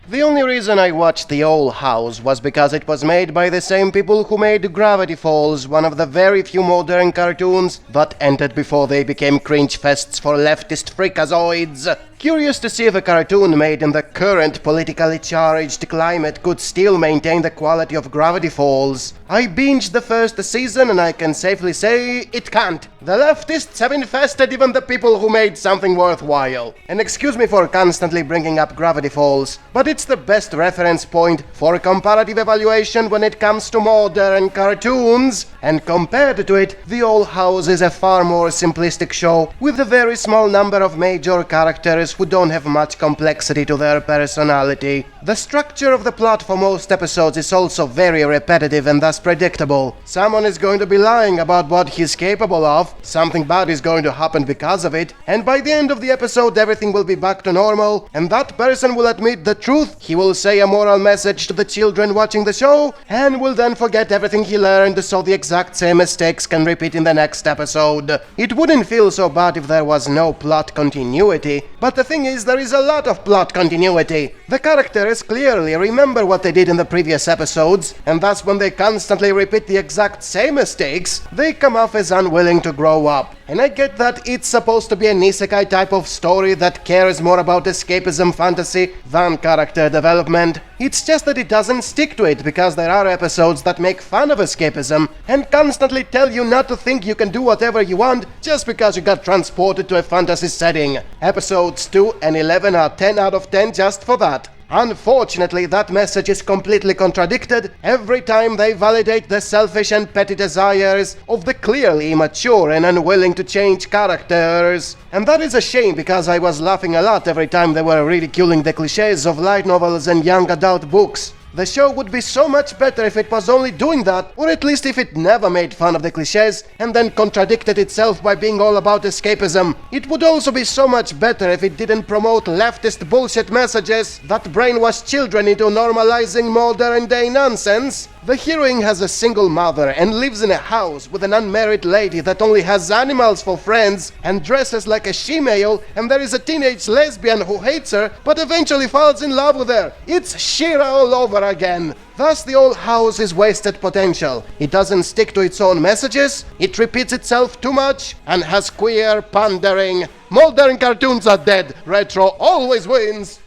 The only reason I watched The Owl House was because it was made by the same people who made Gravity Falls, one of the very few modern cartoons that ended before they became cringe fests for leftist freakazoids. Curious to see if a cartoon made in the current politically charged climate could still maintain the quality of Gravity Falls. I binged the first season and I can safely say it can't. The leftists have infested even the people who made something worthwhile. And excuse me for constantly bringing up Gravity Falls, but it's the best reference point for comparative evaluation when it comes to modern cartoons. And compared to it, The Owl House is a far more simplistic show with a very small number of major characters who don't have much complexity to their personality. The structure of the plot for most episodes is also very repetitive and thus predictable. Someone is going to be lying about what he's capable of, something bad is going to happen because of it, and by the end of the episode everything will be back to normal, and that person will admit the truth, he will say a moral message to the children watching the show, and will then forget everything he learned so the exact same mistakes can repeat in the next episode. It wouldn't feel so bad if there was no plot continuity, but the thing is, there is a lot of plot continuity. The characters clearly remember what they did in the previous episodes, and thus when they constantly repeat the exact same mistakes, they come off as unwilling to grow up. And I get that it's supposed to be an isekai type of story that cares more about escapism fantasy than character development. It's just that it doesn't stick to it because there are episodes that make fun of escapism and constantly tell you not to think you can do whatever you want just because you got transported to a fantasy setting. Episodes 2 and 11 are 10 out of 10 just for that. Unfortunately, that message is completely contradicted every time they validate the selfish and petty desires of the clearly immature and unwilling to change characters. And that is a shame because I was laughing a lot every time they were ridiculing the cliches of light novels and young adult books. The show would be so much better if it was only doing that, or at least if it never made fun of the cliches and then contradicted itself by being all about escapism. It would also be so much better if it didn't promote leftist bullshit messages that brainwash children into normalizing modern day nonsense. The heroine has a single mother and lives in a house with an unmarried lady that only has animals for friends and dresses like a she-male, and there is a teenage lesbian who hates her but eventually falls in love with her. It's She-Ra all over again. Thus, The Owl House is wasted potential. It doesn't stick to its own messages, it repeats itself too much, and has queer pandering. Modern cartoons are dead. Retro always wins.